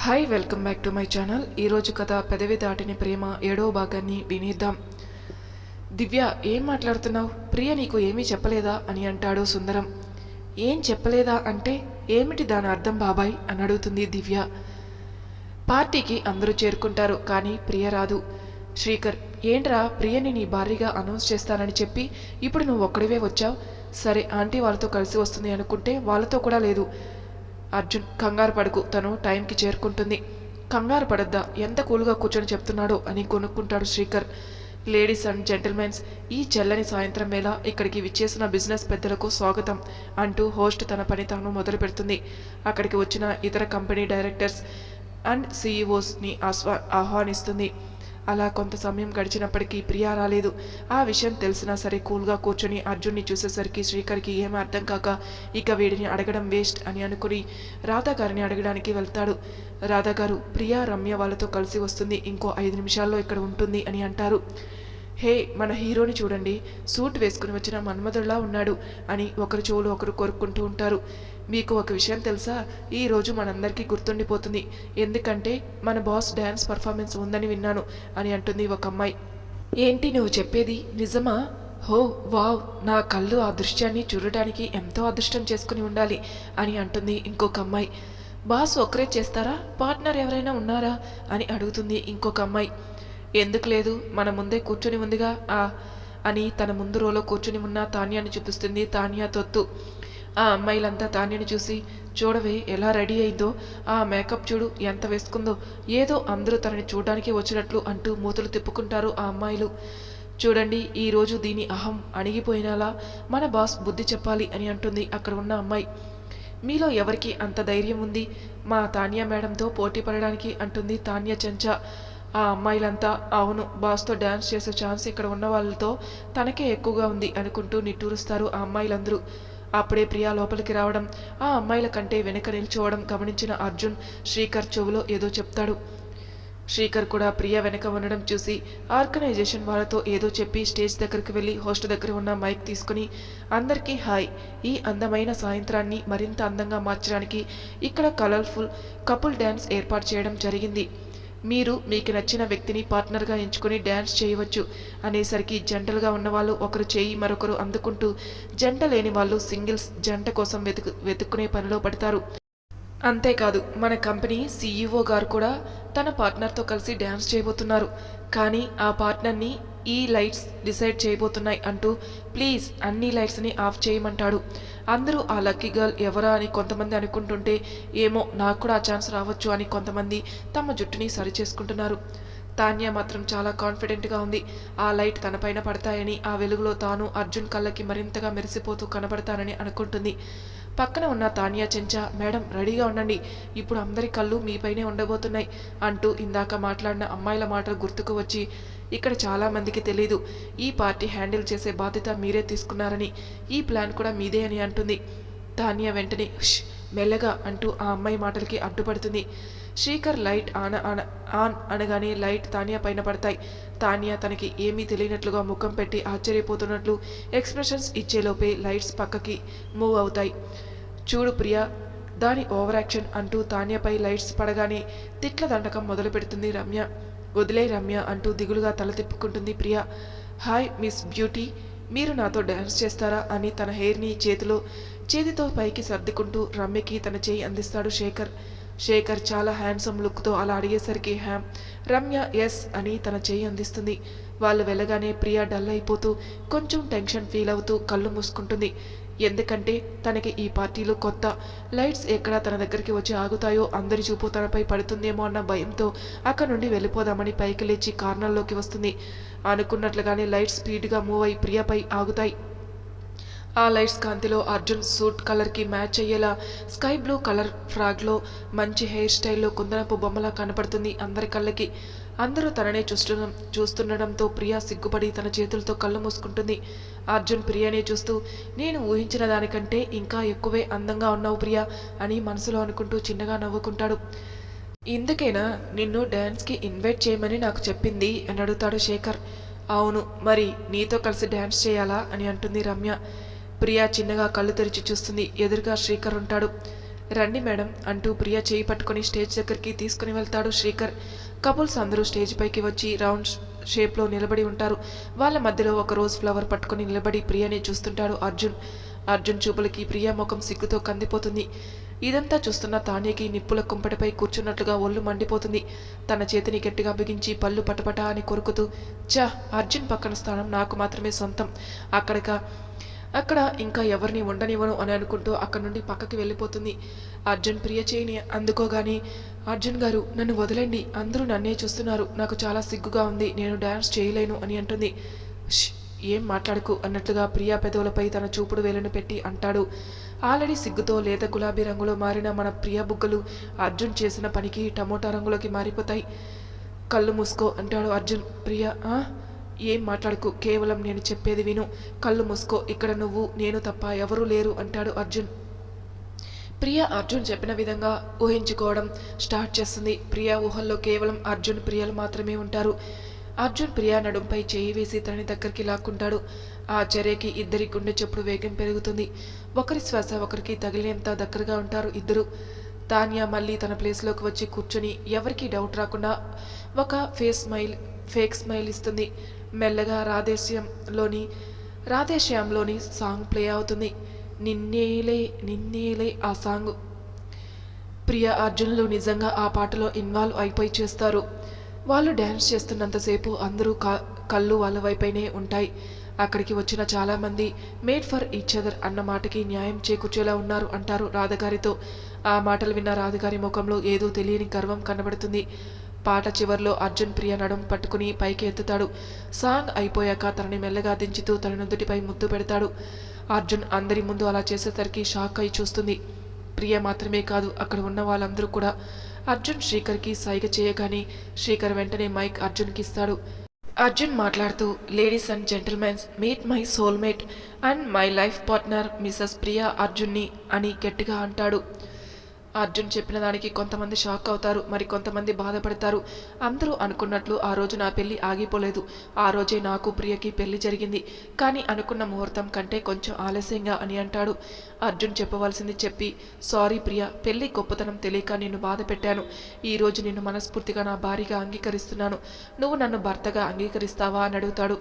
Hi welcome back to my channel. ఈరోజు కథ పెదవి దాటిని ప్రేమ 7వ భాగాన్ని వినేద్దాం. దివ్య, ఏం మాట్లాడుతున్నావు? ప్రియ నీకు ఏమీ చెప్పలేదా అని అంటాడు సుందరం. ఏం చెప్పలేదా అంటే ఏమిటి దాని అర్థం బాబాయ్ అని అడుగుతుంది దివ్య. పార్టీకి అందరూ చేరుకుంటారు, కానీ ప్రియ రాదు. శ్రీకర్, ఏంట్రా ప్రియని నీ భార్యగా అనౌన్స్ చేస్తానని చెప్పి ఇప్పుడు నువ్వు ఒక్కడివే వచ్చావు? సరే, ఆంటీ వాళ్ళతో కలిసి వస్తుంది అనుకుంటే వాళ్ళతో కూడా లేదు. అర్జున్, కంగారు పడుకు, తను టైంకి చేరుకుంటుంది. కంగారు పడద్దా, ఎంత కూల్గా కూర్చొని చెప్తున్నాడో అని కొనుక్కుంటాడు శ్రీకర్. లేడీస్ అండ్ జెంటిల్మెన్స్, ఈ చల్లని సాయంత్రం వేళ ఇక్కడికి విచ్చేసిన బిజినెస్ పెద్దలకు స్వాగతం అంటూ హోస్ట్ తన పని తాను మొదలు పెడుతుంది. అక్కడికి వచ్చిన ఇతర కంపెనీ డైరెక్టర్స్ అండ్ సీఈఓస్ని ఆహ్వానిస్తుంది. అలా కొంత సమయం గడిచినప్పటికీ ప్రియా రాలేదు. ఆ విషయం తెలిసినా సరే కూల్గా కూర్చొని అర్జున్ని చూసేసరికి శ్రీకర్కి ఏం అర్థం కాక ఇక వీడిని అడగడం వేస్ట్ అని అనుకుని రాధా గారిని అడగడానికి వెళ్తాడు. రాధా గారు, ప్రియా రమ్య వాళ్ళతో కలిసి వస్తుంది, ఇంకో 5 నిమిషాల్లో ఇక్కడ ఉంటుంది అని అంటారు. హే, మన హీరోని చూడండి, సూట్ వేసుకుని వచ్చిన మన్మధుడిలా ఉన్నాడు అని ఒకరి చెవులు ఒకరు కొరుక్కుంటూ ఉంటారు. మీకు ఒక విషయం తెలుసా? ఈరోజు మనందరికీ గుర్తుండిపోతుంది, ఎందుకంటే మన బాస్ డ్యాన్స్ పర్ఫార్మెన్స్ ఉందని విన్నాను అని అంటుంది ఒక అమ్మాయి. ఏంటి నువ్వు చెప్పేది, నిజమా? హో వావ్, నా కళ్ళు ఆ దృశ్యాన్ని చూడటానికి ఎంతో అదృష్టం చేసుకుని ఉండాలి అని అంటుంది ఇంకొక అమ్మాయి. బాస్ ఒక్కరే చేస్తారా, పార్ట్నర్ ఎవరైనా ఉన్నారా అని అడుగుతుంది ఇంకొక అమ్మాయి. ఎందుకు లేదు, మన ముందే కూర్చొని ఉందిగా అని తన ముందు రోలో కూర్చొని ఉన్న తాన్యాని చూపిస్తుంది తాన్యా తొత్తు. ఆ అమ్మాయిలంతా తాన్యని చూసి, చూడవే ఎలా రెడీ అయిందో, ఆ మేకప్ చూడు ఎంత వేసుకుందో, ఏదో అందరూ తనని చూడడానికి వచ్చినట్లు అంటూ మూతులు తిప్పుకుంటారు ఆ అమ్మాయిలు. చూడండి, ఈరోజు దీని అహం అణిగిపోయినలా మన బాస్ బుద్ధి చెప్పాలి అని అంటుంది అక్కడ ఉన్న అమ్మాయి. మీలో ఎవరికి అంత ధైర్యం ఉంది మా తాన్యా మేడంతో పోటీ పడడానికి అంటుంది తాన్యా చెంచా. ఆ అమ్మాయిలంతా అవును, బాస్తో డ్యాన్స్ చేసే ఛాన్స్ ఇక్కడ ఉన్న వాళ్ళతో తనకే ఎక్కువగా ఉంది అనుకుంటూ నిట్టూరుస్తారు ఆ అమ్మాయిలందరూ. అప్పుడే ప్రియా లోపలికి రావడం, ఆ అమ్మాయిల కంటే వెనక నిల్చోవడం గమనించిన అర్జున్ శ్రీకర్ చెవులో ఏదో చెప్తాడు. శ్రీకర్ కూడా ప్రియా వెనక ఉండడం చూసి ఆర్గనైజేషన్ వాళ్ళతో ఏదో చెప్పి స్టేజ్ దగ్గరికి వెళ్ళి హోస్ట్ దగ్గర ఉన్న మైక్ తీసుకుని, అందరికీ హాయ్, ఈ అందమైన సాయంత్రాన్ని మరింత అందంగా మార్చడానికి ఇక్కడ కలర్ఫుల్ కపుల్ డ్యాన్స్ ఏర్పాటు చేయడం జరిగింది. మీరు మీకు నచ్చిన వ్యక్తిని పార్ట్నర్గా ఎంచుకొని డ్యాన్స్ చేయవచ్చు అనేసరికి జంటలుగా ఉన్నవాళ్ళు ఒకరు చేయి మరొకరు అందుకుంటూ, జంట లేని వాళ్ళు సింగిల్స్ జంట కోసం వెతుక్కునే పనిలో పడతారు. అంతేకాదు, మన కంపెనీ సీఈఓ గారు కూడా తన పార్ట్నర్తో కలిసి డ్యాన్స్ చేయబోతున్నారు, కానీ ఆ పార్ట్నర్ని ఈ లైట్స్ డిసైడ్ చేయబోతున్నాయి అంటూ ప్లీజ్ అన్ని లైట్స్ని ఆఫ్ చేయమంటాడు. అందరూ ఆ లక్కీ గర్ల్ ఎవరా అని కొంతమంది అనుకుంటుంటే, ఏమో నాకు కూడా ఆ ఛాన్స్ రావచ్చు అని కొంతమంది తమ జుట్టుని సరిచేసుకుంటున్నారు. తాన్యా మాత్రం చాలా కాన్ఫిడెంట్గా ఉంది. ఆ లైట్ తనపైన పడతాయని, ఆ వెలుగులో తాను అర్జున్ కళ్ళకి మరింతగా మెరిసిపోతూ కనబడతానని అనుకుంటుంది. పక్కన ఉన్న తాన్యా చెంచా, మేడం రెడీగా ఉండండి, ఇప్పుడు అందరి కళ్ళు మీపైనే ఉండబోతున్నాయి అంటూ ఇందాక మాట్లాడిన అమ్మాయిల మాటలు గుర్తుకు వచ్చి, ఇక్కడ చాలామందికి తెలీదు, ఈ పార్టీ హ్యాండిల్ చేసే బాధ్యత మీరే తీసుకున్నారని, ఈ ప్లాన్ కూడా మీదే అని అంటుంది. తాన్యా వెంటనే మెల్లగా అంటూ ఆ అమ్మాయి మాటలకి అడ్డుపడుతుంది. శ్రీకర్ లైట్ ఆన్ అనగానే లైట్ తాన్యా పైన పడతాయి. తాన్యా తనకి ఏమీ తెలియనట్లుగా ముఖం పెట్టి ఆశ్చర్యపోతున్నట్లు ఎక్స్ప్రెషన్స్ ఇచ్చేలోపే లైట్స్ పక్కకి మూవ్ అవుతాయి. చూడు ప్రియా, దాని ఓవర్ యాక్షన్ అంటూ తాన్యాపై లైట్స్ పడగానే తిట్ల దండకం మొదలు పెడుతుంది రమ్య. వదిలే రమ్య అంటూ దిగులుగా తల తిప్పుకుంటుంది ప్రియా. హాయ్ మిస్ బ్యూటీ, మీరు నాతో డ్యాన్స్ చేస్తారా అని తన హెయిర్ని చేతితో పైకి సర్దుకుంటూ రమ్యకి తన చేయి అందిస్తాడు శేఖర్. శేఖర్ చాలా హ్యాండ్సమ్ లుక్తో అలా అడిగేసరికి రమ్య ఎస్ అని తన చేయి అందిస్తుంది. వాళ్ళు వెళ్ళగానే ప్రియా డల్ అయిపోతూ కొంచెం టెన్షన్ ఫీల్ అవుతూ కళ్ళు మూసుకుంటుంది. ఎందుకంటే తనకి ఈ పార్టీలో కొత్త, లైట్స్ ఎక్కడ తన దగ్గరికి వచ్చి ఆగుతాయో, అందరి చూపు తనపై పడుతుందేమో అన్న భయంతో అక్కడ నుండి వెళ్ళిపోదామని పైకి లేచి కార్నర్లోకి వస్తుంది. అనుకున్నట్లుగానే లైట్స్ స్పీడ్గా మూవ్ అయి ప్రియాపై ఆగుతాయి. ఆ లైట్స్ కాంతిలో అర్జున్ సూట్ కలర్కి మ్యాచ్ అయ్యేలా స్కై బ్లూ కలర్ ఫ్రాగ్లో మంచి హెయిర్ స్టైల్లో కుందనపు బొమ్మలా కనపడుతుంది అందరి కళ్ళకి. అందరూ తననే చూస్తుండడంతో ప్రియా సిగ్గుపడి తన చేతులతో కళ్ళు మూసుకుంటుంది. అర్జున్ ప్రియానే చూస్తూ, నేను ఊహించిన దానికంటే ఇంకా ఎక్కువే అందంగా ఉన్నావు ప్రియా అని మనసులో అనుకుంటూ చిన్నగా నవ్వుకుంటాడు. ఇందుకేనా నిన్ను డ్యాన్స్కి ఇన్వైట్ చేయమని నాకు చెప్పింది అని అడుగుతాడు శేఖర్. అవును, మరి నీతో కలిసి డ్యాన్స్ చేయాలా అని అంటుంది రమ్య. ప్రియా చిన్నగా కళ్ళు తెరిచి చూస్తుంది. ఎదురుగా శ్రీకర్ ఉంటాడు. రండి మేడం అంటూ ప్రియ చేయి పట్టుకుని స్టేజ్ దగ్గరికి తీసుకుని వెళ్తాడు శ్రీకర్. కపుల్స్ అందరూ స్టేజ్ పైకి వచ్చి రౌండ్ షేప్లో నిలబడి ఉంటారు. వాళ్ళ మధ్యలో ఒక రోజ్ ఫ్లవర్ పట్టుకుని నిలబడి ప్రియని చూస్తుంటాడు అర్జున్. అర్జున్ చూపులకి ప్రియ ముఖం సిగ్గుతో కందిపోతుంది. ఇదంతా చూస్తున్న తానేకి నిప్పుల కుంపటిపై కూర్చున్నట్లుగా ఒళ్ళు మండిపోతుంది. తన చేతిని గట్టిగా బిగించి పళ్ళు పటపట అని కొరుకుతూ, చా, అర్జున్ పక్కన స్థానం నాకు మాత్రమే సొంతం, అక్కడ ఇంకా ఎవరిని ఉండనివ్వను అని అనుకుంటూ అక్కడి నుండి పక్కకి వెళ్ళిపోతుంది. అర్జున్ ప్రియ చేయిని అందుకోగానే, అర్జున్ గారు నన్ను వదలండి, అందరూ నన్నే చూస్తున్నారు, నాకు చాలా సిగ్గుగా ఉంది, నేను డ్యాన్స్ చేయలేను అని అంటుంది. ఏం మాట్లాడుకు అన్నట్లుగా ప్రియా పెదవులపై తన చూపుడు వేలును పెట్టి అంటాడు. ఆల్రెడీ సిగ్గుతో లేత గులాబీ రంగులో మారిన మన ప్రియా బుగ్గలు అర్జున్ చేసిన పనికి టమోటా రంగులోకి మారిపోతాయి. కళ్ళు మూసుకో అంటాడు అర్జున్. ప్రియా ఏం మాట్లాడుకు, కేవలం నేను చెప్పేది విను, కళ్ళు మూసుకో, ఇక్కడ నువ్వు నేను తప్ప ఎవరూ లేరు అంటాడు అర్జున్. ప్రియా అర్జున్ చెప్పిన విధంగా ఊహించుకోవడం స్టార్ట్ చేస్తుంది. ప్రియా ఊహల్లో కేవలం అర్జున్ ప్రియలు మాత్రమే ఉంటారు. అర్జున్ ప్రియా నడుంపై చేయి వేసి తనని దగ్గరికి లాక్కుంటాడు. ఆ చర్యకి ఇద్దరి గుండె చప్పుడు వేగం పెరుగుతుంది. ఒకరి శ్వాస ఒకరికి తగిలేంత దగ్గరగా ఉంటారు ఇద్దరు. తాన్యా మళ్ళీ తన ప్లేస్లోకి వచ్చి కూర్చొని ఎవరికి డౌట్ రాకుండా ఒక ఫేక్ స్మైల్ ఇస్తుంది. మెల్లగా రాధేశ్యాంలోని సాంగ్ ప్లే అవుతుంది. నిన్నేలే నిన్నేలే ఆ సాంగ్. ప్రియా అర్జున్లు నిజంగా ఆ పాటలో ఇన్వాల్వ్ అయిపోయి చేస్తారు. వాళ్ళు డ్యాన్స్ చేస్తున్నంతసేపు అందరూ కళ్ళు వాళ్ళ వైపైనే ఉంటాయి. అక్కడికి వచ్చిన చాలామంది మేడ్ ఫర్ ఈచ్ అదర్ అన్న మాటకి న్యాయం చేకూర్చేలా ఉన్నారు అంటారు రాధగారితో. ఆ మాటలు విన్న రాధగారి ముఖంలో ఏదో తెలియని గర్వం కనబడుతుంది. పాట చివర్లో అర్జున్ ప్రియ నడుం పట్టుకుని పైకి ఎత్తుతాడు. సాంగ్ అయిపోయాక తనని మెల్లగా దించుతూ తన నుదుటిపై ముద్దు పెడతాడు. అర్జున్ అందరి ముందు అలా చేసేసరికి షాక్ అయి చూస్తుంది. ప్రియ మాత్రమే కాదు, అక్కడ ఉన్న వాళ్ళందరూ కూడా. అర్జున్ శ్రీకర్కి సైగ చేయగానే శ్రీకర్ వెంటనే మైక్ అర్జున్కి ఇస్తాడు. అర్జున్ మాట్లాడుతూ, ladies and gentlemen's, meet my soulmate and my life partner Mrs Priya అర్జున్ని అని గట్టిగా అంటాడు. అర్జున్ చెప్పిన దానికి కొంతమంది షాక్ అవుతారు, మరి కొంతమంది బాధపడతారు. అందరూ అనుకున్నట్లు ఆ రోజు నా పెళ్లి ఆగిపోలేదు. ఆ రోజే నాకు ప్రియకి పెళ్లి జరిగింది, కానీ అనుకున్న ముహూర్తం కంటే కొంచెం ఆలస్యంగా అని అంటాడు. అర్జున్ చెప్పవలసింది చెప్పి, సారీ ప్రియా, పెళ్లి గొప్పతనం తెలియక నిన్ను బాధ పెట్టాను. ఈరోజు నిన్ను మనస్ఫూర్తిగా నా భార్యగా అంగీకరిస్తున్నాను. నువ్వు నన్ను భర్తగా అంగీకరిస్తావా అని అడుగుతాడు.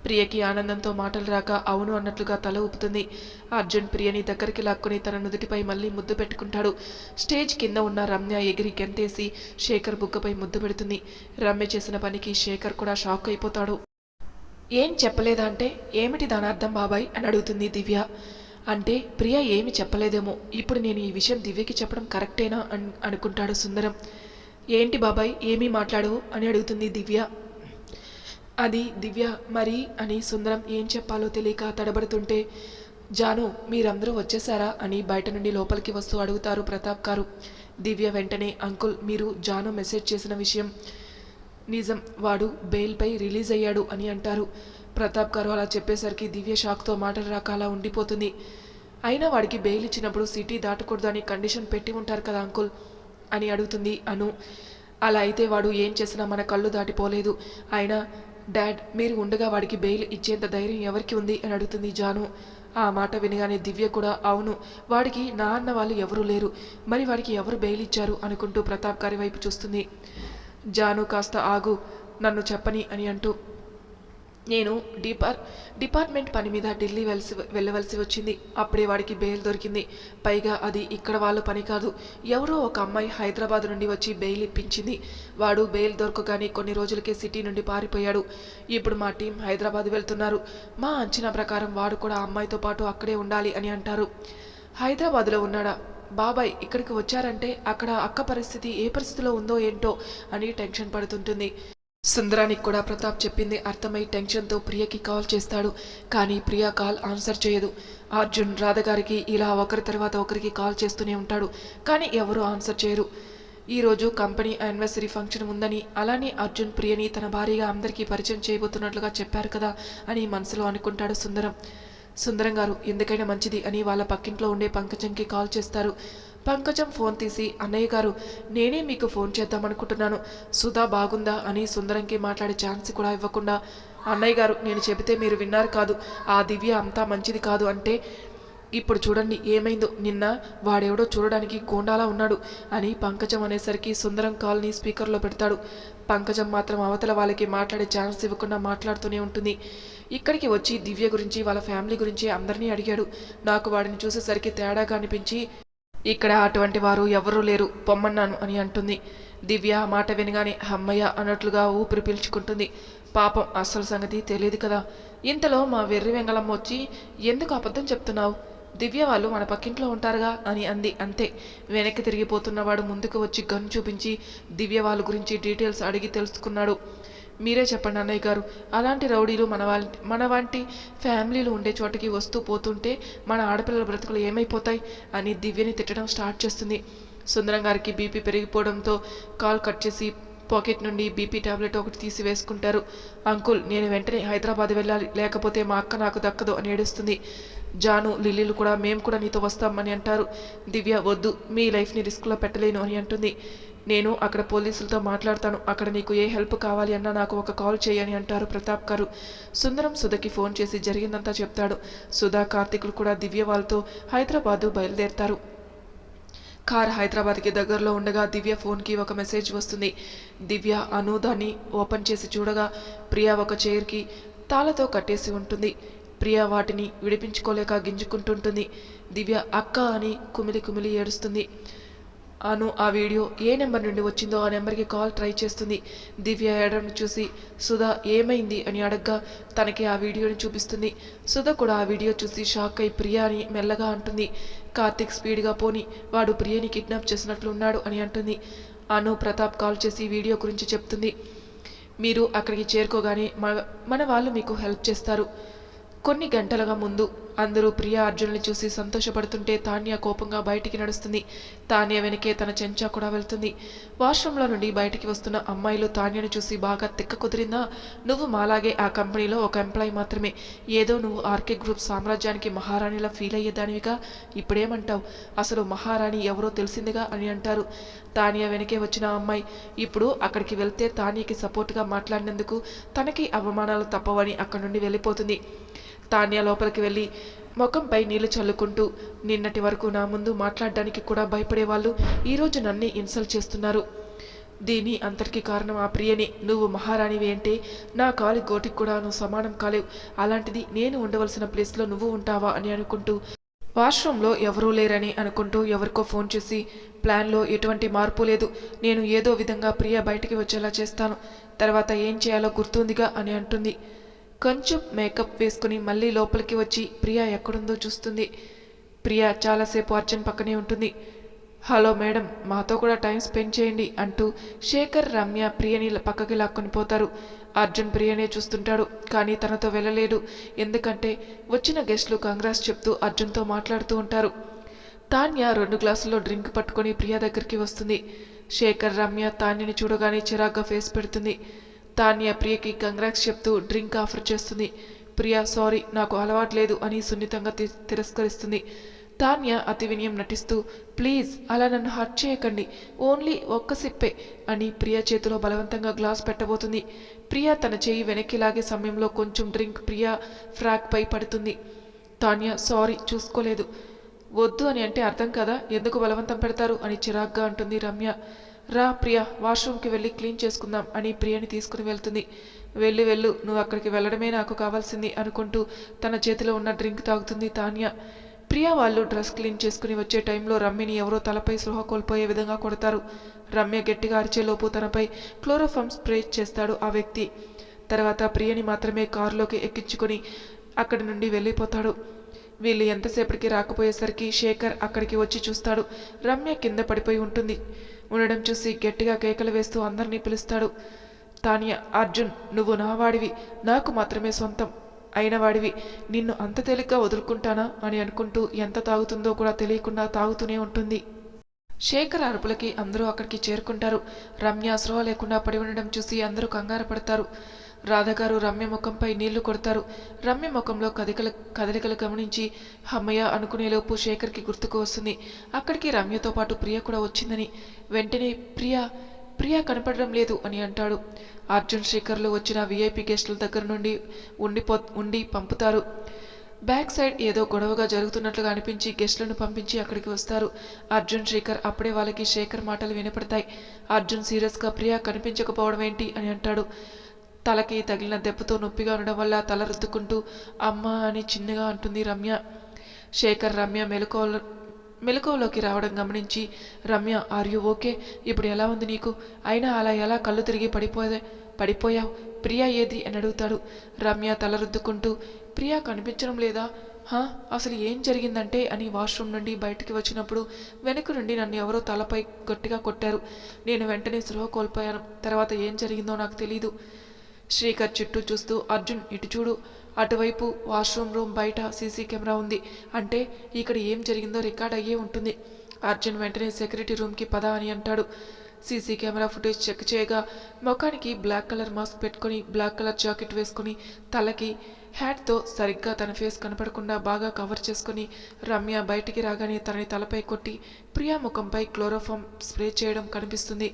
ప్రియకి ఆనందంతో మాటలు రాక అవును అన్నట్లుగా తల ఊపుతుంది. అర్జున్ ప్రియని దగ్గరికి లాక్కుని తన నుదుటిపై మళ్ళీ ముద్దు పెట్టుకుంటాడు. స్టేజ్ కింద ఉన్న రమ్య ఎగిరి గెంతేసి శేఖర్ బుగ్గపై ముద్దు పెడుతుంది. రమ్య చేసిన పనికి శేఖర్ కూడా షాక్ అయిపోతాడు. ఏం చెప్పలేదా అంటే, ఏమిటి దాని అర్థం బాబాయ్ అని అడుగుతుంది దివ్య. అంటే ప్రియ ఏమి చెప్పలేదేమో, ఇప్పుడు నేను ఈ విషయం దివ్యకి చెప్పడం కరెక్టేనా అని అనుకుంటాడు సుందరం. ఏంటి బాబాయ్ ఏమీ మాట్లాడవు అని అడుగుతుంది దివ్య. అది దివ్య మరి అని సుందరం ఏం చెప్పాలో తెలియక తడబడుతుంటే, జాను మీరందరూ వచ్చేసారా అని బయట నుండి లోపలికి వస్తూ అడుగుతారు ప్రతాప్ గారు. దివ్య వెంటనే, అంకుల్ మీరు జాను మెసేజ్ చేసిన విషయం నిజం, వాడు బెయిల్పై రిలీజ్ అయ్యాడు అని అంటారు. ప్రతాప్ గారు అలా చెప్పేసరికి దివ్య షాక్తో మాటలు రాక అలా ఉండిపోతుంది. అయినా వాడికి బెయిల్ ఇచ్చినప్పుడు సిటీ దాటకూడదు అని కండిషన్ పెట్టి ఉంటారు కదా అంకుల్ అని అడుగుతుంది అను. అలా అయితే వాడు ఏం చేసినా మన కళ్ళు దాటిపోలేదు. అయినా డాడ్ మీరు ఉండగా వాడికి బెయిల్ ఇచ్చేంత ధైర్యం ఎవరికి ఉంది అని అడుగుతుంది జాను. ఆ మాట వినగానే దివ్య కూడా, అవును వాడికి నా అన్న వాళ్ళు ఎవరూ లేరు, మరి వాడికి ఎవరు బెయిల్ ఇచ్చారు అనుకుంటూ ప్రతాప్ గారి వైపు చూస్తుంది. జాను కాస్త ఆగు, నన్ను చెప్పని అని అంటూ, నేను డిపార్ట్మెంట్ పని మీద ఢిల్లీ వెళ్ళవలసి వచ్చింది. అప్పుడే వాడికి బెయిల్ దొరికింది. పైగా అది ఇక్కడ వాళ్ళ పని కాదు, ఎవరో ఒక అమ్మాయి హైదరాబాద్ నుండి వచ్చి బెయిల్ ఇప్పించింది. వాడు బెయిల్ దొరకగానే కొన్ని రోజులకే సిటీ నుండి పారిపోయాడు. ఇప్పుడు మా టీం హైదరాబాద్ వెళ్తున్నారు. మా అంచనా ప్రకారం వాడు కూడా ఆ అమ్మాయితో పాటు అక్కడే ఉండాలి అని అంటారు. హైదరాబాద్లో ఉన్నాడా బాబాయ్? ఇక్కడికి వచ్చారంటే అక్కడ అక్క పరిస్థితి ఏ పరిస్థితిలో ఉందో ఏంటో అని టెన్షన్ పడుతుంటుంది. సుందరానికి కూడా ప్రతాప్ చెప్పింది అర్థమై టెన్షన్తో ప్రియకి కాల్ చేస్తాడు. కానీ ప్రియా కాల్ ఆన్సర్ చేయదు. అర్జున్ రాధగారికి ఇలా ఒకరి తర్వాత ఒకరికి కాల్ చేస్తూనే ఉంటాడు, కానీ ఎవరూ ఆన్సర్ చేయరు. ఈరోజు కంపెనీ యానివర్సరీ ఫంక్షన్ ఉందని, అలానే అర్జున్ ప్రియని తన భార్యగా అందరికీ పరిచయం చేయబోతున్నట్లుగా చెప్పారు కదా అని మనసులో అనుకుంటాడు సుందరం. సుందరం గారు ఎందుకైనా మంచిది అని వాళ్ళ పక్కింట్లో ఉండే పంకజంకి కాల్ చేస్తారు. పంకజం ఫోన్ తీసి, అన్నయ్య గారు నేనే మీకు ఫోన్ చేద్దామనుకుంటున్నాను, సుధా బాగుందా అని సుందరంకి మాట్లాడే ఛాన్స్ కూడా ఇవ్వకుండా, అన్నయ్య గారు నేను చెబితే మీరు విన్నారు కాదు, ఆ దివ్య అంతా మంచిది కాదు అంటే ఇప్పుడు చూడండి ఏమైందో, నిన్న వాడెవడో చూడడానికి గోండాలా ఉన్నాడు అని పంకజం అనేసరికి సుందరం కాల్ని స్పీకర్లో పెడతాడు. పంకజం మాత్రం అవతల వాళ్ళకి మాట్లాడే ఛాన్స్ ఇవ్వకుండా మాట్లాడుతూనే ఉంటుంది. ఇక్కడికి వచ్చి దివ్య గురించి వాళ్ళ ఫ్యామిలీ గురించి అందరినీ అడిగాడు. నాకు వాడిని చూసేసరికి తేడాగా అనిపించి ఇక్కడ అటువంటి వారు ఎవరూ లేరు, పొమ్మన్నాను అని అంటుంది. దివ్య మాట వినగానే అమ్మయ్య అన్నట్లుగా ఊపిరి పీల్చుకుంటుంది. పాపం అస్సలు సంగతి తెలియదు కదా. ఇంతలో మా వెర్రి వెంగళమ్మ వచ్చి ఎందుకు అబద్ధం చెప్తున్నావు, దివ్య వాళ్ళు మన పక్కింట్లో ఉంటారుగా అని అంది. అంతే. వెనక్కి తిరిగిపోతున్నవాడు ముందుకు వచ్చి గన్ చూపించి దివ్య వాళ్ళ గురించి డీటెయిల్స్ అడిగి తెలుసుకున్నాడు. మీరే చెప్పండి అన్నయ్య గారు, అలాంటి రౌడీలు మన వంటి ఫ్యామిలీలు ఉండే చోటకి వస్తూ పోతుంటే మన ఆడపిల్లల బ్రతుకులు ఏమైపోతాయి అని దివ్యని తిట్టడం స్టార్ట్ చేస్తుంది. సుందరం గారికి బీపీ పెరిగిపోవడంతో కాల్ కట్ చేసి పాకెట్ నుండి బీపీ టాబ్లెట్ ఒకటి తీసి వేసుకుంటారు. అంకుల్, నేను వెంటనే హైదరాబాద్ వెళ్ళాలి, లేకపోతే మా అక్క నాకు దక్కదు అని ఏడుస్తుంది. జాను, లిల్లీలు కూడా మేము కూడా నీతో వస్తామని అంటారు. దివ్య వద్దు, మీ లైఫ్ని రిస్క్లో పెట్టలేను అని అంటుంది. నేను అక్కడ పోలీసులతో మాట్లాడతాను, అక్కడ నీకు ఏ హెల్ప్ కావాలి అన్నా నాకు ఒక కాల్ చేయని అంటారు ప్రతాప్ గారు. సుందరం సుధకి ఫోన్ చేసి జరిగిందంతా చెప్తాడు. సుధా, కార్తీకులు కూడా దివ్య వాళ్ళతో హైదరాబాదు బయలుదేరతారు. కార్ హైదరాబాద్కి దగ్గరలో ఉండగా దివ్య ఫోన్కి ఒక మెసేజ్ వస్తుంది. దివ్య అను దాన్ని ఓపెన్ చేసి చూడగా ప్రియా ఒక చైర్కి తాళతో కట్టేసి ఉంటుంది. ప్రియా వాటిని విడిపించుకోలేక గింజుకుంటుంటుంది. దివ్య అక్క అని కుమిలి కుమిలి ఏడుస్తుంది. అను ఆ వీడియో ఏ నెంబర్ నుండి వచ్చిందో ఆ నెంబర్కి కాల్ ట్రై చేస్తుంది. దివ్య ఏడను చూసి సుధా ఏమైంది అని అడగ్గా తనకి ఆ వీడియోని చూపిస్తుంది. సుధ కూడా ఆ వీడియో చూసి షాక్ అయి ప్రియా అని మెల్లగా అంటుంది. కార్తిక్ స్పీడ్గా పోని, వాడు ప్రియని కిడ్నాప్ చేసినట్లు ఉన్నాడు అని అంటుంది. అను ప్రతాప్ కాల్ చేసి వీడియో గురించి చెప్తుంది. మీరు అక్కడికి చేరుకోగానే మన వాళ్ళు మీకు హెల్ప్ చేస్తారు. కొన్ని గంటలుగా ముందు అందరూ ప్రియా అర్జున్ని చూసి సంతోషపడుతుంటే తాన్య కోపంగా బయటికి నడుస్తుంది. తాన్య వెనకే తన చెంచా కూడా వెళ్తుంది. వాష్రూమ్లో నుండి బయటికి వస్తున్న అమ్మాయిలు తాన్యను చూసి బాగా తిక్క కుదిరిందా, నువ్వు మాలాగే ఆ కంపెనీలో ఒక ఎంప్లాయీ మాత్రమే, ఏదో నువ్వు ఆర్కే గ్రూప్ సామ్రాజ్యానికి మహారాణిలా ఫీల్ అయ్యేదానివిగా, ఇప్పుడేమంటావు, అసలు మహారాణి ఎవరో తెలిసిందిగా అని అంటారు. తాన్య వెనకే వచ్చిన అమ్మాయి ఇప్పుడు అక్కడికి వెళ్తే తాన్యకి సపోర్ట్గా మాట్లాడినందుకు తనకి అవమానాలు తప్పవని అక్కడి నుండి వెళ్ళిపోతుంది. తాన్య లోపలికి వెళ్ళి ముఖంపై నీళ్లు చల్లుకుంటూ, నిన్నటి వరకు నా ముందు మాట్లాడడానికి కూడా భయపడేవాళ్ళు ఈరోజు నన్నే ఇన్సల్ట్ చేస్తున్నారు. దీని అంతటికీ కారణం ఆ ప్రియని. నువ్వు మహారాణివి అంటే నా కాలి గోటికి కూడా నువ్వు సమానం కాలేవు, అలాంటిది నేను ఉండవలసిన ప్లేస్లో నువ్వు ఉంటావా అని అనుకుంటూ వాష్రూమ్లో ఎవరూ లేరని అనుకుంటూ ఎవరికో ఫోన్ చేసి ప్లాన్లో ఎటువంటి మార్పు లేదు, నేను ఏదో విధంగా ప్రియ బయటికి వచ్చేలా చేస్తాను, తర్వాత ఏం చేయాలో గుర్తుందిగా అని అంటుంది. కొంచెం మేకప్ వేసుకుని మళ్ళీ లోపలికి వచ్చి ప్రియా ఎక్కడుందో చూస్తుంది. ప్రియా చాలాసేపు అర్జున్ పక్కనే ఉంటుంది. హలో మేడం, మాతో కూడా టైం స్పెండ్ చేయండి అంటూ శేఖర్, రమ్య ప్రియని పక్కకి లాక్కొని పోతారు. అర్జున్ ప్రియనే చూస్తుంటాడు, కానీ తనతో వెళ్ళలేడు. ఎందుకంటే వచ్చిన గెస్ట్లు కంగ్రాస్ చెప్తూ అర్జున్తో మాట్లాడుతూ ఉంటారు. తాన్య 2 గ్లాసుల్లో డ్రింక్ పట్టుకొని ప్రియా దగ్గరికి వస్తుంది. శేఖర్, రమ్య తాన్యని చూడగానే చిరాగ్గా ఫేస్ పెడుతుంది. తాన్య ప్రియకి కంగ్రాట్స్ చెప్తూ డ్రింక్ ఆఫర్ చేస్తుంది. ప్రియా సారీ, నాకు అలవాట్లేదు అని సున్నితంగా తిరస్కరిస్తుంది. తాన్య అతి వినయం నటిస్తూ ప్లీజ్ అలా నన్ను హర్ట్ చేయకండి, ఓన్లీ ఒక్క సిప్పే అని ప్రియా చేతిలో బలవంతంగా గ్లాస్ పెట్టబోతుంది. ప్రియా తన చేయి వెనక్కి లాగే సమయంలో కొంచెం డ్రింక్ ప్రియా ఫ్రాక్ పై పడుతుంది. తాన్య సారీ, చూసుకోలేదు. వద్దు అని అంటే అర్థం కదా, ఎందుకు బలవంతం పెడతారు అని చిరాగ్గా అంటుంది రమ్య. రా ప్రియా, వాష్రూమ్కి వెళ్ళి క్లీన్ చేసుకుందాం అని ప్రియని తీసుకుని వెళ్తుంది. వెళ్ళు, నువ్వు అక్కడికి వెళ్ళడమే నాకు కావాల్సింది అనుకుంటూ తన చేతిలో ఉన్న డ్రింక్ తాగుతుంది తాన్య. ప్రియా వాళ్ళు డ్రెస్ క్లీన్ చేసుకుని వచ్చే టైంలో రమ్యని ఎవరో తలపై స్పృహ కోల్పోయే విధంగా కొడతారు. రమ్య గట్టిగా అరిచేలోపు తనపై క్లోరోఫామ్ స్ప్రే చేస్తాడు ఆ వ్యక్తి. తర్వాత ప్రియని మాత్రమే కారులోకి ఎక్కించుకొని అక్కడి నుండి వెళ్ళిపోతాడు. వీళ్ళు ఎంతసేపటికి రాకపోయేసరికి శేఖర్ అక్కడికి వచ్చి చూస్తాడు. రమ్య కింద పడిపోయి ఉండడం చూసి గట్టిగా కేకలు వేస్తూ అందరినీ పిలుస్తాడు. తాన్య, అర్జున్, నువ్వు నా వాడివి, నాకు మాత్రమే సొంతం అయిన వాడివి, నిన్ను అంత తేలిగ్గా వదులుకుంటానా అని అనుకుంటూ ఎంత తాగుతుందో కూడా తెలియకుండా తాగుతూనే ఉంటుంది. శేఖర్ అరుపులకి అందరూ అక్కడికి చేరుకుంటారు. రమ్య స్పృహ లేకుండా పడి ఉండడం చూసి అందరూ కంగారు పడతారు. రాధగారు రమ్య ముఖంపై నీళ్లు కొడతారు. రమ్య ముఖంలో కదలికలు గమనించి అమ్మయ్య అనుకునేలోపు శేఖర్కి గుర్తుకు వస్తుంది అక్కడికి రమ్యతో పాటు ప్రియ కూడా వచ్చిందని. వెంటనే ప్రియా కనపడడం లేదు అని అంటాడు. అర్జున్, శేఖర్లు వచ్చిన విఐపి గెస్టుల దగ్గర నుండి ఉండి పంపుతారు. బ్యాక్ సైడ్ ఏదో గొడవగా జరుగుతున్నట్లుగా అనిపించి గెస్ట్లను పంపించి అక్కడికి వస్తారు. అర్జున్ శేఖర్. అప్పుడే వాళ్ళకి శేఖర్ మాటలు వినపడతాయి. అర్జున్ సీరియస్గా ప్రియా కనిపించకపోవడం ఏంటి అని అంటాడు. తలకి తగిలిన దెబ్బతో నొప్పిగా ఉండడం వల్ల తల రుద్దుకుంటూ అమ్మ అని చిన్నగా అంటుంది రమ్య. శేఖర్ రమ్య మెలకువలోకి రావడం గమనించి, రమ్య ఆర్ యు ఓకే? ఇప్పుడు ఎలా ఉంది నీకు? అయినా అలా ఎలా కళ్ళు తిరిగి పడిపోయావు? ప్రియా ఏది అని అడుగుతాడు. రమ్య తల రుద్దుకుంటూ, ప్రియా కనిపించడం లేదా? అసలు ఏం జరిగిందంటే అని వాష్రూమ్ నుండి బయటికి వచ్చినప్పుడు వెనుక నుండి నన్ను ఎవరో తలపై గట్టిగా కొట్టారు. నేను వెంటనే స్పృహ కోల్పోయాను. తర్వాత ఏం జరిగిందో నాకు తెలీదు. శ్రీకర్ చుట్టూ చూస్తూ, అర్జున్ ఇటు చూడు. అటువైపు వాష్రూమ్ రూమ్ బయట సీసీ కెమెరా ఉంది. అంటే ఇక్కడ ఏం జరిగిందో రికార్డ్ అయ్యే ఉంటుంది. అర్జున్ వెంటనే సెక్యూరిటీ రూమ్కి పద అని అంటాడు. సీసీ కెమెరా ఫుటేజ్ చెక్ చేయగా ముఖానికి బ్లాక్ కలర్ మాస్క్ పెట్టుకుని బ్లాక్ కలర్ జాకెట్ వేసుకుని తలకి హ్యాట్తో సరిగ్గా తన ఫేస్ కనపడకుండా బాగా కవర్ చేసుకుని రమ్య బయటికి రాగానే తనని తలపై కొట్టి ప్రియా ముఖంపై క్లోరోఫామ్ స్ప్రే చేయడం కనిపిస్తుంది.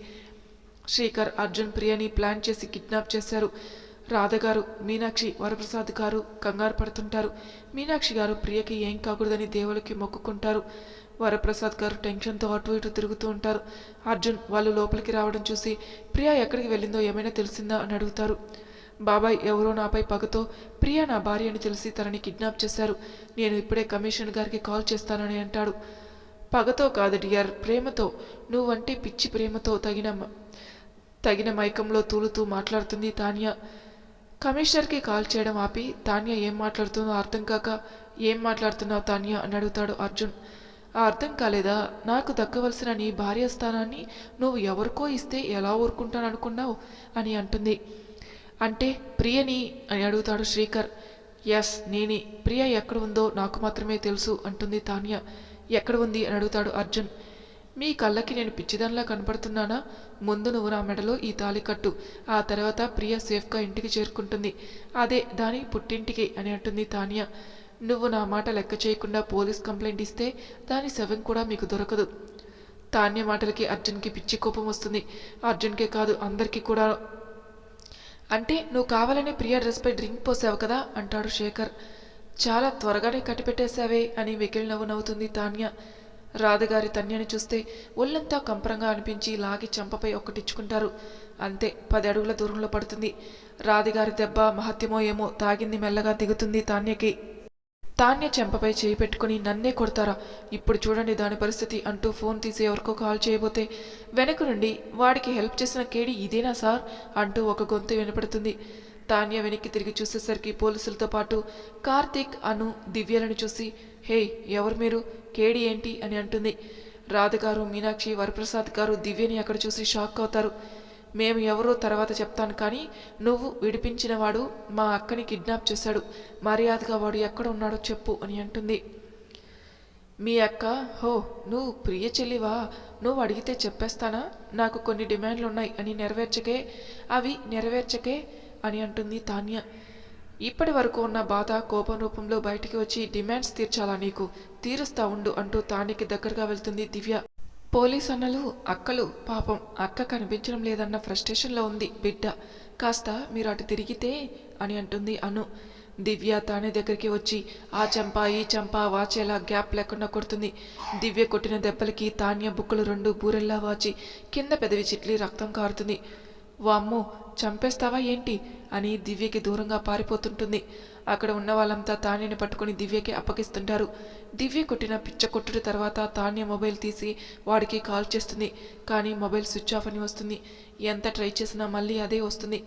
శ్రీకర్ అర్జున్ ప్రియని ప్లాన్ చేసి కిడ్నాప్ చేశారు. రాధగారు, మీనాక్షి, వరప్రసాద్ గారు కంగారు పడుతుంటారు. మీనాక్షి గారు ప్రియకి ఏం కాకూడదని దేవులకి మొక్కుకుంటారు. వరప్రసాద్ గారు టెన్షన్తో అటు ఇటు తిరుగుతూ ఉంటారు. అర్జున్ వాళ్ళు లోపలికి రావడం చూసి ప్రియా ఎక్కడికి వెళ్ళిందో ఏమైనా తెలిసిందా అని అడుగుతారు. బాబాయ్ ఎవరో నాపై పగతో ప్రియా నా భార్య అని తెలిసి తనని కిడ్నాప్ చేశారు. నేను ఇప్పుడే కమిషనర్ గారికి కాల్ చేస్తానని అంటాడు. పగతో కాదు డియర్, ప్రేమతో. నువ్వంటే పిచ్చి ప్రేమతో తగిన మైకంలో తూలుతూ మాట్లాడుతుంది తాన్య. కమిషనర్కి కాల్ చేయడం ఆపి తాన్య ఏం మాట్లాడుతుందో అర్థం కాక, ఏం మాట్లాడుతున్నావు తాన్య అని అడుగుతాడు అర్జున్. అర్థం కాలేదా? నాకు దక్కవలసిన నీ భార్య స్థానాన్ని నువ్వు ఎవరికో ఇస్తే ఎలా ఊరుకుంటాననుకున్నావు అని అంటుంది. అంటే ప్రియని అని అడుగుతాడు శ్రీకర్. ఎస్ నేనే. ప్రియ ఎక్కడ ఉందో నాకు మాత్రమే తెలుసు అంటుంది తాన్య. ఎక్కడ ఉంది అని అడుగుతాడు అర్జున్. మీ కళ్ళకి నేను పిచ్చిదానిలా కనపడుతున్నానా? ముందు నువ్వు నా మెడలో ఈ తాళి కట్టు. ఆ తర్వాత ప్రియ సేఫ్గా ఇంటికి చేరుకుంటుంది. అదే దాని పుట్టింటికి అని అంటుంది తాన్య. నువ్వు నా మాట లెక్క చేయకుండా పోలీస్ కంప్లైంట్ ఇస్తే దాని శవం కూడా మీకు దొరకదు. తాన్య మాటలకి అర్జున్కి పిచ్చి కోపం వస్తుంది. అర్జున్కే కాదు అందరికీ కూడా. అంటే నువ్వు కావాలని ప్రియ డ్రెస్పై డ్రింక్ పోసావు కదా అంటాడు శేఖర్. చాలా త్వరగానే కట్టిపెట్టేశావే అని వెకిలి నవ్వు నవ్వుతుంది తాన్య. రాధగారి తన్యని చూస్తే ఒళ్ళంతా కంపరంగా అనిపించి లాగి చంపపై ఒక్కటిచ్చుకుంటారు. అంతే 10 అడుగుల దూరంలో పడుతుంది. రాధగారి దెబ్బ మహత్యమో ఏమో తాగింది మెల్లగా దిగుతుంది తాన్యకి. తాన్య చెంపపై చేయి పెట్టుకుని నన్నే కొడతారా? ఇప్పుడు చూడండి దాని పరిస్థితి అంటూ ఫోన్ తీసి ఎవరికో కాల్ చేయబోతే వెనక నుండి వాడికి హెల్ప్ చేసిన కేడి ఇదేనా సార్ అంటూ ఒక గొంతు వినపడుతుంది. తాన్య వెనక్కి తిరిగి చూసేసరికి పోలీసులతో పాటు కార్తీక్, అను, దివ్యలను చూసి హే ఎవరు మీరు? కేడి ఏంటి అని అంటుంది. రాధగారు, మీనాక్షి, వరప్రసాద్ గారు దివ్యని అక్కడ చూసి షాక్ అవుతారు. మేము ఎవరో తర్వాత చెప్తాను, కానీ నువ్వు విడిపించిన వాడు మా అక్కని కిడ్నాప్ చేశాడు. మర్యాదగా వాడు ఎక్కడ ఉన్నాడో చెప్పు అని అంటుంది. మీ అక్క? హో నువ్వు ప్రియ చెల్లివా? నువ్వు అడిగితే చెప్పేస్తానా? నాకు కొన్ని డిమాండ్లు ఉన్నాయి అని నెరవేర్చకే అని అంటుంది తాన్య. ఇప్పటి వరకు ఉన్న బాధ కోపం రూపంలో బయటికి వచ్చి డిమాండ్స్ తీర్చాలా నీకు? తీరుస్తా ఉండు అంటూ తాన్యకి దగ్గరగా వెళ్తుంది దివ్య. పోలీస్ అన్నలు, అక్కలు పాపం అక్క కనిపించడం లేదన్న ఫ్రస్ట్రేషన్లో ఉంది బిడ్డ. కాస్త మీరు అటు తిరిగితే అని అంటుంది అను. దివ్య తానే దగ్గరికి వచ్చి ఆ చెంప ఈ చెంప వాచేలా గ్యాప్ లేకుండా కొడుతుంది. దివ్య కొట్టిన దెబ్బలకి తాన్య బుక్కులు 2 బూరెల్లా వాచి కింద పెదవి చిట్లి రక్తం కారుతుంది. వామ్మో చంపేస్తావా ఏంటి అని దివ్యకి దూరంగా పారిపోతుంటుంది. అక్కడ ఉన్న వాళ్ళంతా తాన్యని పట్టుకుని దివ్యకి అప్పగిస్తుంటారు. దివ్య కొట్టిన పిచ్చ కొట్టుడి తర్వాత తాన్య మొబైల్ తీసి వాడికి కాల్ చేస్తుంది. కానీ మొబైల్ స్విచ్ ఆఫ్ అని వస్తుంది. ఎంత ట్రై చేసినా మళ్ళీ అదే వస్తుంది.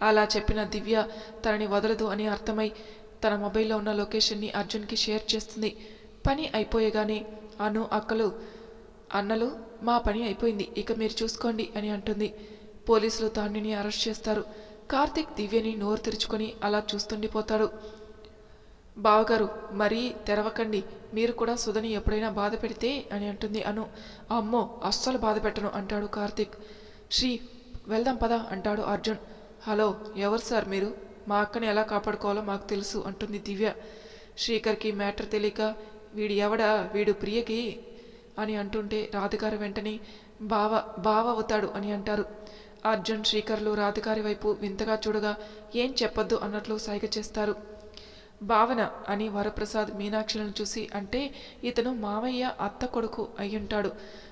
అలా చెప్పిన దివ్య తనని వదలదు అని అర్థమై తన మొబైల్లో ఉన్న లొకేషన్ని అర్జున్కి షేర్ చేస్తుంది. పని అయిపోయేగానే అను, అన్నలు మా పని అయిపోయింది, ఇక మీరు చూసుకోండి అని అంటుంది. పోలీసులు తాన్యని అరెస్ట్ చేస్తారు. కార్తిక్ దివ్యని నోరు తెరుచుకొని అలా చూస్తుండిపోతాడు. బావగారు మరీ తెరవకండి, మీరు కూడా సుధని ఎప్పుడైనా బాధ పెడితే అని అంటుంది అను. అమ్మో అస్సలు బాధ పెట్టను అంటాడు కార్తిక్. శ్రీ వెళ్దాం పదా అంటాడు అర్జున్. హలో ఎవరు సార్ మీరు? మా అక్కని ఎలా కాపాడుకోవాలో మాకు తెలుసు అంటుంది దివ్య. శ్రీకర్కి మ్యాటర్ తెలియక వీడు ప్రియకి అని అంటుంటే రాధికారి వెంటనే బావ అవుతాడు అని అంటారు. అర్జున్, శ్రీకర్లు రాధికారి వైపు వింతగా చూడగా ఏం చెప్పొద్దు అన్నట్లు సైగ చేస్తారు. భావన అని వరప్రసాద్ మీనాక్షిలను చూసి అంటే ఇతను మావయ్య అత్త కొడుకు అయ్యుంటాడు.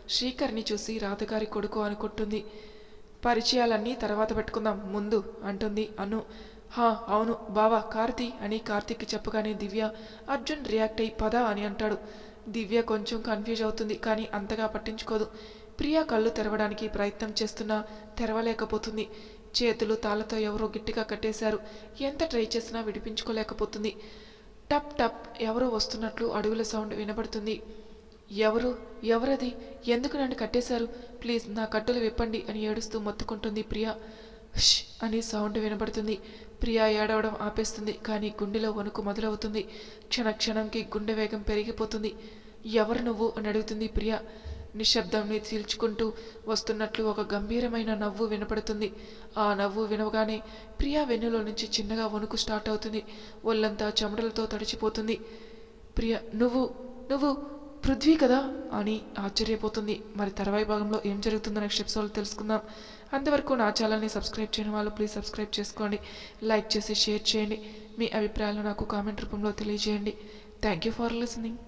శ్రీకర్ని చూసి రాధగారి కొడుకు అనుకుంటుంది. పరిచయాలన్నీ తర్వాత పెట్టుకుందాం ముందు అంటుంది అను. హా అవును బావా కార్తీ అని కార్తీక్కి చెప్పగానే దివ్య అర్జున్ రియాక్ట్ అయ్యి పద అని అంటాడు. దివ్య కొంచెం కన్ఫ్యూజ్ అవుతుంది కానీ అంతగా పట్టించుకోదు. ప్రియా కళ్ళు తెరవడానికి ప్రయత్నం చేస్తున్నా తెరవలేకపోతుంది. చేతులు తాళ్లతో ఎవరో గట్టిగా కట్టేశారు. ఎంత ట్రై చేసినా విడిపించుకోలేకపోతుంది. టప్ టప్ ఎవరో వస్తున్నట్లు అడుగుల సౌండ్ వినబడుతుంది. ఎవరది? ఎందుకు నన్ను కట్టేశారు? ప్లీజ్ నా కట్టులు విప్పండి అని ఏడుస్తూ మొత్తుకుంటుంది ప్రియా. ష్ అని సౌండ్ వినబడుతుంది. ప్రియా ఏడవడం ఆపేస్తుంది కానీ గుండెలో వణుకు మొదలవుతుంది. క్షణంకి గుండె వేగం పెరిగిపోతుంది. ఎవరు నువ్వు అని అడుగుతుంది ప్రియా. నిశ్శబ్దంని చీల్చుకుంటూ వస్తున్నట్లు ఒక గంభీరమైన నవ్వు వినపడుతుంది. ఆ నవ్వు వినవగానే ప్రియా వెన్నులో నుంచి చిన్నగా వణుకు స్టార్ట్ అవుతుంది. ఒళ్ళంతా చెమటలతో తడిచిపోతుంది. ప్రియా నువ్వు పృథ్వీ కదా అని ఆశ్చర్యపోతుంది. మరి తర్వాయి భాగంలో ఏం జరుగుతుందో నెక్స్ట్ ఎపిసోడ్లో తెలుసుకుందాం. అంతవరకు నా ఛానల్ని సబ్స్క్రైబ్ చేయని వాళ్ళు ప్లీజ్ సబ్స్క్రైబ్ చేసుకోండి. లైక్ చేసి షేర్ చేయండి. మీ అభిప్రాయాలు నాకు కామెంట్ రూపంలో తెలియజేయండి. Thank you for listening.